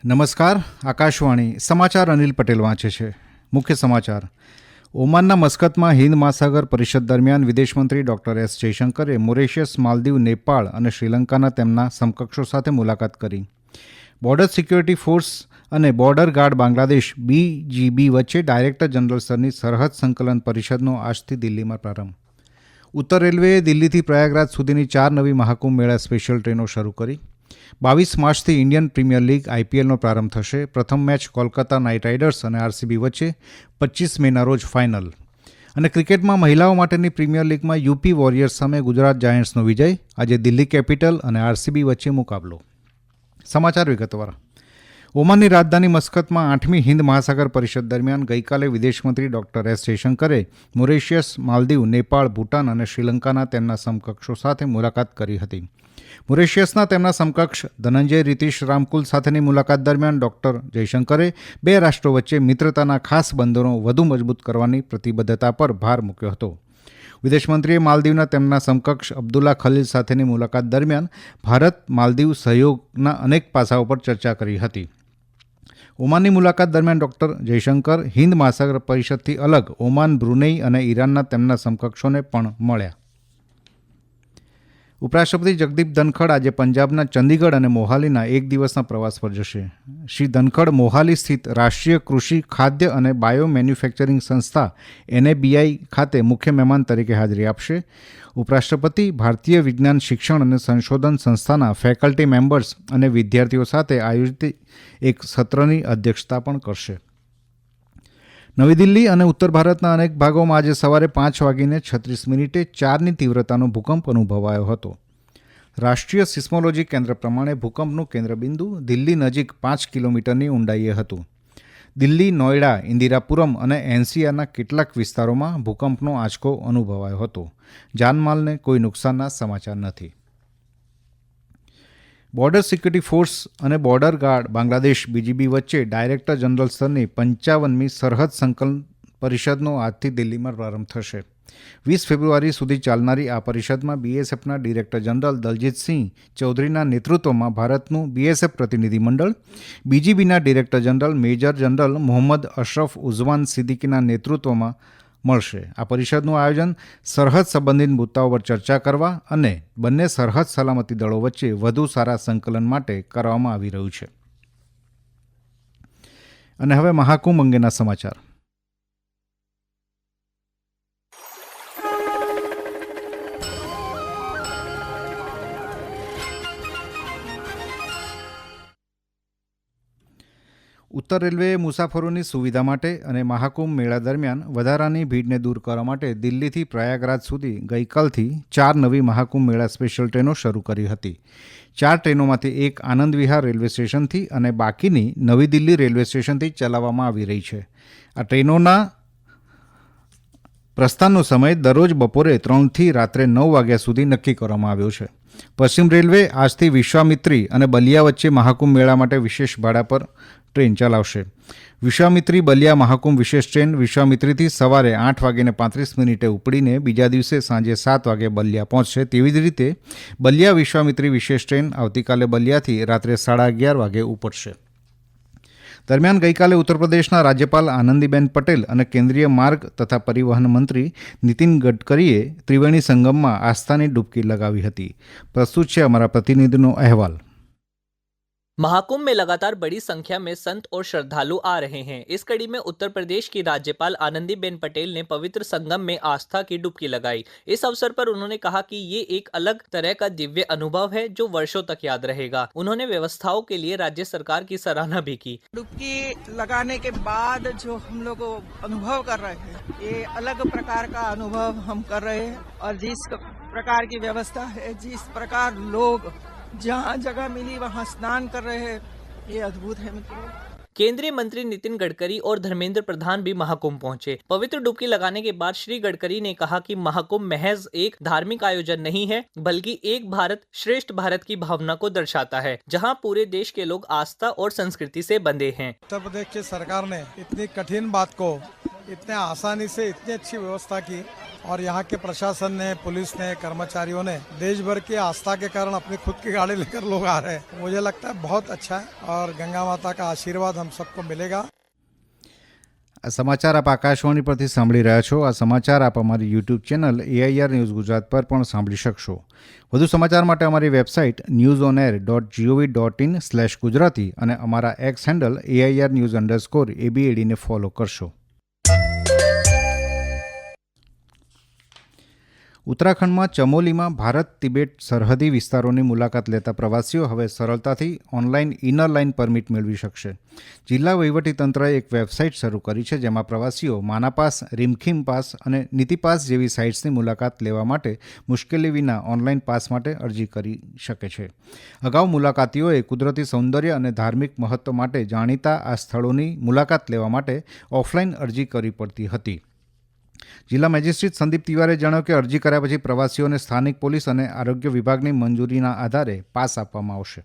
નમસ્કાર. આકાશવાણી સમાચાર અનિલ પટેલ વાંચે છે. મુખ્ય સમાચાર. ઓમાનના મસ્કતમાં હિન્દ મહાસાગર પરિષદ દરમિયાન વિદેશમંત્રી ડોક્ટર એસ જયશંકરે મોરેશિયસ, માલદીવ, નેપાળ અને શ્રીલંકાના તેમના સમકક્ષો સાથે મુલાકાત કરી. બોર્ડર સિક્યોરિટી ફોર્સ અને બોર્ડર ગાર્ડ બાંગ્લાદેશ BGB વચ્ચે ડાયરેક્ટર જનરલ સ્તરની સરહદ સંકલન પરિષદનો આજથી દિલ્હીમાં પ્રારંભ. ઉત્તર રેલવેએ દિલ્હીથી પ્રયાગરાજ સુધીની 4 નવી મહાકુંભ મેળા સ્પેશિયલ ટ્રેનો શરૂ કરી. 22 માર્ચથી ઇન્ડિયન પ્રીમિયર લીગ IPLનો પ્રારંભ થશે. પ્રથમ મેચ કોલકાતા નાઇટ રાઇડર્સ અને RCB વચ્ચે 25 મેના રોજ ફાઇનલ. અને ક્રિકેટમાં મહિલાઓ માટેની પ્રીમિયર લીગમાં UP વોરિયર્સ સામે ગુજરાત જાયન્ટ્સનો વિજય. આજે દિલ્હી કેપિટલ અને RCB વચ્ચે મુકાબલો. સમાચાર વિગતવાર. ઓમાનની રાજધાની મસ્કતમાં 8મી હિન્દ મહાસાગર પરિષદ દરમિયાન ગઈકાલે વિદેશમંત્રી ડોક્ટર એસ જયશંકરે મોરેશિયસ, માલદીવ, નેપાળ, ભૂટાન અને શ્રીલંકાના તેમના સમકક્ષો સાથે મુલાકાત કરી હતી. મોરેશિયસના તેમના સમકક્ષ ધનંજય રીતિશ રામકુલ સાથેની મુલાકાત દરમિયાન ડોક્ટર જયશંકરે બે રાષ્ટ્રો વચ્ચે મિત્રતાના ખાસ બંધનો વધુ મજબૂત કરવાની પ્રતિબદ્ધતા પર ભાર મૂક્યો હતો. વિદેશમંત્રીએ માલદીવના તેમના સમકક્ષ અબ્દુલ્લા ખલીલ સાથેની મુલાકાત દરમિયાન ભારત માલદીવ સહયોગના અનેક પાસાઓ પર ચર્ચા કરી હતી. ઓમાનની મુલાકાત દરમિયાન ડોક્ટર જયશંકર હિન્દ મહાસાગર પરિષદથી અલગ ઓમાન, બ્રુનેઈ અને ઈરાનના તેમના સમકક્ષોને પણ મળ્યા. ઉપરાષ્ટ્રપતિ જગદીપ ધનખડ આજે પંજાબના ચંદીગઢ અને મોહાલીના એક દિવસના પ્રવાસ પર જશે. શ્રી ધનખડ મોહાલી સ્થિત રાષ્ટ્રીય કૃષિ, ખાદ્ય અને બાયો મેન્યુફેક્ચરિંગ સંસ્થા NABI ખાતે મુખ્ય મહેમાન તરીકે હાજરી આપશે. ઉપરાષ્ટ્રપતિ ભારતીય વિજ્ઞાન શિક્ષણ અને સંશોધન સંસ્થાના ફેકલ્ટી મેમ્બર્સ અને વિદ્યાર્થીઓ સાથે આયોજિત એક સત્રની અધ્યક્ષતા પણ કરશે. નવી દિલ્હી અને ઉત્તર ભારતના અનેક ભાગોમાં આજે સવારે 5:36 4ની તીવ્રતાનો ભૂકંપ અનુભવાયો હતો. રાષ્ટ્રીય સિસ્મોલોજી કેન્દ્ર પ્રમાણે ભૂકંપનું કેન્દ્રબિંદુ દિલ્હી નજીક 5 કિલોમીટરની ઊંડાઈએ હતું. દિલ્હી, નોઈડા, ઇન્દિરાપુરમ અને NCRના કેટલાક વિસ્તારોમાં ભૂકંપનો આંચકો અનુભવાયો હતો. જાનમાલને કોઈ નુકસાનના સમાચાર નથી. બોર્ડર સિક્યુરિટી ફોર્સ અને બોર્ડર ગાર્ડ બાંગ્લાદેશ BGB વચ્ચે ડાયરેક્ટર જનરલ સ્તરની 55મી સરહદ સંકલન પરિષદનો આજથી દિલ્હીમાં પ્રારંભ થશે. 20 ફેબ્રુઆરી સુધી ચાલનારી આ પરિષદમાં BSFના ડિરેક્ટર જનરલ દલજીતસિંહ ચૌધરીના નેતૃત્વમાં ભારતનું BSF પ્રતિનિધિમંડળ, BGBના director general major general Mohammad Ashraf ઉઝવાન સિદ્દીકીના નેતૃત્વમાં મળશે. આ પરિષદનું આયોજન સરહદ સંબંધિત મુદ્દાઓ પર ચર્ચા કરવા અને બંને સરહદ સલામતી દળો વચ્ચે વધુ સારા સંકલન માટે કરવામાં આવી રહ્યું છે. અને હવે મહાકુંભ અંગેના સમાચાર. ઉત્તર રેલવેએ મુસાફરોની સુવિધા માટે અને મહાકુંભ મેળા દરમિયાન વધારાની ભીડને દૂર કરવા માટે દિલ્હીથી પ્રયાગરાજ સુધી ગઈકાલથી 4 નવી મહાકુંભ મેળા સ્પેશિયલ ટ્રેનો શરૂ કરી હતી. 4 ટ્રેનોમાંથી એક આનંદ વિહાર રેલવે સ્ટેશનથી અને બાકીની નવી દિલ્હી રેલવે સ્ટેશનથી ચલાવવામાં આવી રહી છે. આ ટ્રેનોના પ્રસ્થાનનો સમય દરરોજ બપોરે 3થી રાત્રે 9 વાગ્યા સુધી નક્કી કરવામાં આવ્યો છે. પશ્ચિમ રેલવે આજથી વિશ્વામિત્રી અને બલિયા વચ્ચે મહાકુંભ મેળા માટે વિશેષ ભાડા પર ટ્રેન ચલાવશે. વિશ્વામિત્રી બલિયા મહાકુંભ વિશેષ ટ્રેન વિશ્વામિત્રીથી સવારે 8:35 ઉપડીને બીજા દિવસે સાંજે 7 વાગે બલિયા પહોંચશે. તેવી જ રીતે બલિયા વિશ્વામિત્રી વિશેષ ટ્રેન આવતીકાલે બલિયાથી રાત્રે 11:30 વાગે ઉપડશે. દરમિયાન ગઈકાલે ઉત્તર પ્રદેશના રાજ્યપાલ આનંદીબેન પટેલ અને કેન્દ્રીય માર્ગ તથા પરિવહન મંત્રી નીતિન ગડકરીએ ત્રિવેણી સંગમમાં આસ્થાની ડૂબકી લગાવી હતી. પ્રસ્તુત છે અમારા પ્રતિનિધિનો અહેવાલ. महाकुंभ में लगातार बड़ी संख्या में संत और श्रद्धालु आ रहे हैं. इस कड़ी में उत्तर प्रदेश की राज्यपाल आनंदीबेन पटेल ने पवित्र संगम में आस्था की डुबकी लगाई. इस अवसर पर उन्होंने कहा कि ये एक अलग तरह का दिव्य अनुभव है जो वर्षों तक याद रहेगा. उन्होंने व्यवस्थाओं के लिए राज्य सरकार की सराहना भी की. डुबकी लगाने के बाद जो हम लोग अनुभव कर रहे हैं ये अलग प्रकार का अनुभव हम कर रहे हैं और जिस प्रकार की व्यवस्था है, जिस प्रकार लोग जहाँ जगह मिली वहाँ स्नान कर रहे हैं, ये अद्भुत है मित्रों. केंद्रीय मंत्री नितिन गडकरी और धर्मेंद्र प्रधान भी महाकुंभ पहुंचे. पवित्र डुबकी लगाने के बाद श्री गडकरी ने कहा कि महाकुंभ महज एक धार्मिक आयोजन नहीं है बल्कि एक भारत श्रेष्ठ भारत की भावना को दर्शाता है जहां पूरे देश के लोग आस्था और संस्कृति से बंधे हैं. उत्तर प्रदेश की सरकार ने इतनी कठिन बात को इतने आसानी से इतनी अच्छी व्यवस्था की और यहाँ के प्रशासन ने, पुलिस ने, कर्मचारियों ने देश भर की आस्था के कारण अपनी खुद की गाड़ी लेकर लोग आ रहे हैं। मुझे लगता है बहुत अच्छा है और गंगा माता का आशीर्वाद हम सबको मिलेगा। આ સમાચાર આપ આકાશવાણી પરથી સાંભળી રહ્યા છો. આ સમાચાર આપ અમારી YouTube channel AIR news Gujarat પર પણ સાંભળી શકશો. વધુ સમાચાર માટે અમારી વેબસાઇટ newsonair.gov.in/gujarati અને અમારા એક્સ હેન્ડલ AIR_news_ABAD ને ફોલો કરશો. ઉત્તરાખંડમાં ચમોલીમાં ભારત તિબેટ સરહદી વિસ્તારોની મુલાકાત લેતા પ્રવાસીઓ હવે સરળતાથી ઓનલાઈન ઇનર લાઇન પરમિટ મેળવી શકશે. જિલ્લા વહીવટીતંત્રએ એક વેબસાઇટ શરૂ કરી છે જેમાં પ્રવાસીઓ માનાપાસ, રીમખીમ પાસ અને નીતિપાસ જેવી સાઇટ્સની મુલાકાત લેવા માટે મુશ્કેલી વિના ઓનલાઈન પાસ માટે અરજી કરી શકે છે. અગાઉ મુલાકાતીઓએ કુદરતી સૌંદર્ય અને ધાર્મિક મહત્વ માટે જાણીતા આ સ્થળોની મુલાકાત લેવા માટે ઓફલાઈન અરજી કરવી પડતી હતી. જિલ્લા મેજિસ્ટ્રેટ સંદીપ તિવારીએ જણાવ્યું કે અરજી કર્યા પછી પ્રવાસીઓને સ્થાનિક પોલીસ અને આરોગ્ય વિભાગની મંજૂરીના આધારે પાસ આપવામાં આવશે.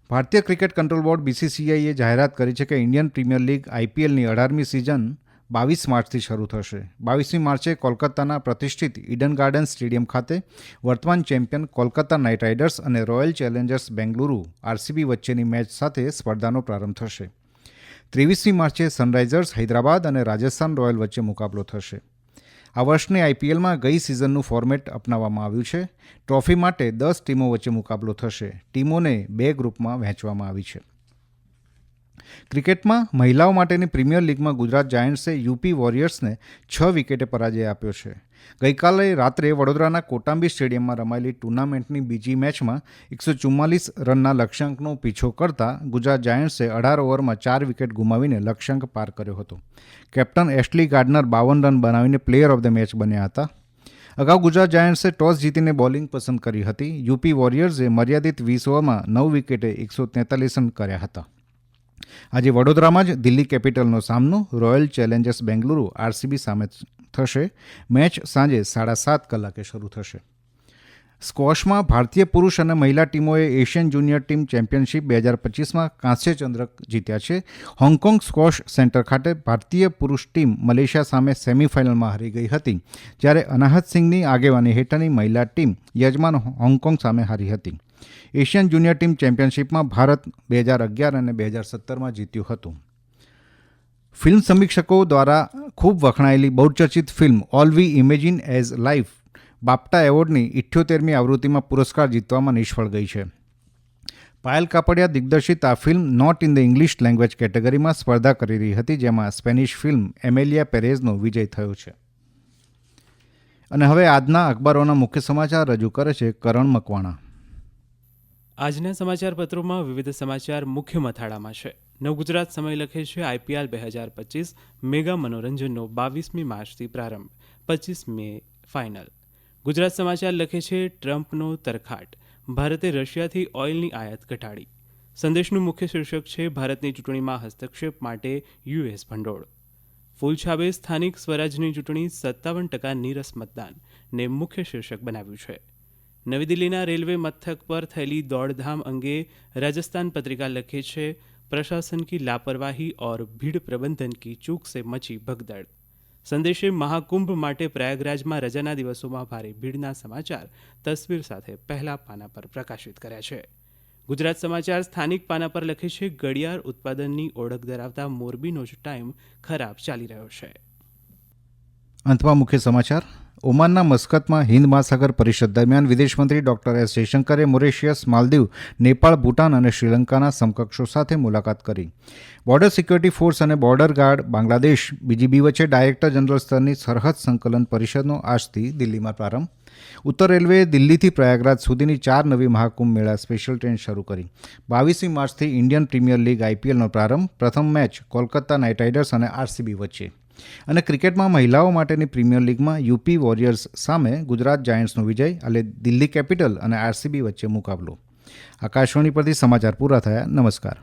ભારતીય ક્રિકેટ કંટ્રોલ બોર્ડ BCCIએ જાહેરાત કરી છે કે ઇન્ડિયન પ્રીમિયર લીગ IPLની 18મી સિઝન 22 માર્ચથી શરૂ થશે. 22મી માર્ચે કોલકાતાના પ્રતિષ્ઠિત ઈડન ગાર્ડન સ્ટેડિયમ ખાતે વર્તમાન ચેમ્પિયન કોલકાતા નાઇટ રાઇડર્સ અને રોયલ ચેલેન્જર્સ બેંગલુરુ RCB વચ્ચેની મેચ સાથે સ્પર્ધાનો પ્રારંભ થશે. 23મી માર્ચે સનરાઇઝર્સ હૈદરાબાદ અને રાજસ્થાન રોયલ વચ્ચે મુકાબલો થશે. આ વર્ષની IPLમાં ગઈ સિઝનનું ફોર્મેટ અપનાવવામાં આવ્યું છે. ટ્રોફી માટે 10 ટીમો વચ્ચે મુકાબલો થશે. ટીમોને 2 ગ્રુપમાં વહેંચવામાં આવી છે. ક્રિકેટમાં મહિલાઓ માટેની પ્રીમિયર લીગમાં ગુજરાત જાયન્ટ્સે UP વોરિયર્સને 6 વિકેટે પરાજય આપ્યો છે. ગઈકાલે રાત્રે વડોદરાના કોટાંબી સ્ટેડિયમમાં રમાયેલી ટુર્નામેન્ટની બીજી મેચમાં 144 રનના લક્ષ્યાંકનો પીછો કરતા ગુજરાત જાયન્ટ્સે 18 ઓવરમાં 4 વિકેટ ગુમાવીને લક્ષ્યાંક પાર કર્યો હતો. કેપ્ટન એશ્લી ગાર્ડનર 52 રન બનાવીને પ્લેયર ઓફ ધ મેચ બન્યા હતા. અગાઉ ગુજરાત જાયન્ટ્સે ટોસ જીતીને બોલિંગ પસંદ કરી હતી. UP વોરિયર્સે મર્યાદિત 20 ઓવરમાં 9 વિકેટે 143 રન કર્યા હતા. આજે વડોદરામાં જ દિલ્હી કેપિટલનો સામનો રોયલ ચેલેન્જર્સ બેંગલુરુ RCB સામે થશે. મેચ સાંજે 7:30 કલાકે શરૂ થશે. સ્ક્વોશમાં ભારતીય પુરુષ અને મહિલા ટીમોએ એશિયન જુનિયર ટીમ ચેમ્પિયનશિપ 2025માં કાંસ્ય ચંદ્રક જીત્યા છે. હોંગકોંગ સ્ક્વોશ સેન્ટર ખાતે ભારતીય પુરુષ ટીમ મલેશિયા સામે સેમીફાઇનલમાં હારી ગઈ હતી, જ્યારે અનાહત સિંઘની આગેવાની હેઠળની મહિલા ટીમ યજમાન હોંગકોંગ સામે હારી હતી. એશિયન જુનિયર ટીમ ચેમ્પિયનશિપમાં ભારત 2011 અને 2017માં જીત્યું હતું. ફિલ્મ સમીક્ષકો દ્વારા ખૂબ વખણાયેલી બહુચર્ચિત film All We Imagine As Light BAFTA એવોર્ડની 78મી આવૃત્તિમાં પુરસ્કાર જીતવામાં નિષ્ફળ ગઈ છે. પાયલ કાપડિયા દિગ્દર્શિત આ film not in the English language કેટેગરીમાં સ્પર્ધા કરી રહી હતી, જેમાં સ્પેનિશ ફિલ્મ એમેલિયા પેરેઝનો વિજય થયો છે. અને હવે આજના અખબારોના મુખ્ય સમાચાર રજૂ કરે છે કરણ મકવાણા. આજના સમાચાર પત્રોમાં વિવિધ સમાચાર મુખ્ય મથાળામાં છે. નવગુજરાત સમય લખે છે IPL 2025 મેગા મનોરંજનનો 22મી માર્ચથી પ્રારંભ, 25 મે ફાઇનલ. ગુજરાત સમાચાર લખે છે ટ્રમ્પનો તરખાટ, ભારતે રશિયાથી ઓઇલની આયાત ઘટાડી. સંદેશનું મુખ્ય શીર્ષક છે ભારતની ચૂંટણીમાં હસ્તક્ષેપ માટે US ભંડોળ. ફૂલછાબે સ્થાનિક સ્વરાજની ચૂંટણી 57% નીરસ મતદાન ને મુખ્ય શીર્ષક બનાવ્યું છે. નવી દિલ્હીના રેલવે મથક પર થયેલી દોડધામ અંગે રાજસ્થાન પત્રિકા લખે છે પ્રશાસન કી લાપરવાહી और भीड़ प्रबंधन की चूक से मची भगदड़. સંદેશે મહાકુંભ માટે પ્રયાગરાજમાં રજાના દિવસોમાં ભારે ભીડના સમાચાર તસવીર સાથે પહેલા પાના પર પ્રકાશિત કર્યા છે. ગુજરાત સમાચાર સ્થાનિક પાના પર લખે છે ઘડિયાળ ઉત્પાદનની ઓળખ ધરાવતા મોરબીનો જ ટાઈમ ખરાબ ચાલી રહ્યો છે. અંતમાં મુખ્ય સમાચાર. ઓમાનના મસ્કતમાં હિન્દ મહાસાગર પરિષદ દરમિયાન વિદેશમંત્રી ડોક્ટર S જયશંકરે મોરેશિયસ, માલદીવ, નેપાળ, ભૂટાન અને શ્રીલંકાના સમકક્ષો સાથે મુલાકાત કરી. બોર્ડર સિક્યોરિટી ફોર્સ અને બોર્ડર ગાર્ડ બાંગ્લાદેશ BGB વચ્ચે ડાયરેક્ટર જનરલ સ્તરની સરહદ સંકલન પરિષદનો આજથી દિલ્હીમાં પ્રારંભ. ઉત્તર રેલવેએ દિલ્હીથી પ્રયાગરાજ સુધીની 4 નવી મહાકુંભ મેળા સ્પેશિયલ ટ્રેન શરૂ કરી. 22મી માર્ચથી ઇન્ડિયન પ્રીમિયર લીગ IPLનો પ્રારંભ. પ્રથમ મેચ કોલકાતા નાઇટ રાઇડર્સ અને RCB વચ્ચે. અને ક્રિકેટમાં મહિલાઓ માટેની પ્રીમિયર લીગમાં UP વોરિયર્સ સામે ગુજરાત જાયન્ટ્સનો વિજય. અને દિલ્હી કેપિટલ અને RCB વચ્ચે મુકાબલો. આકાશવાણી પરથી સમાચાર પૂરા થયા. નમસ્કાર.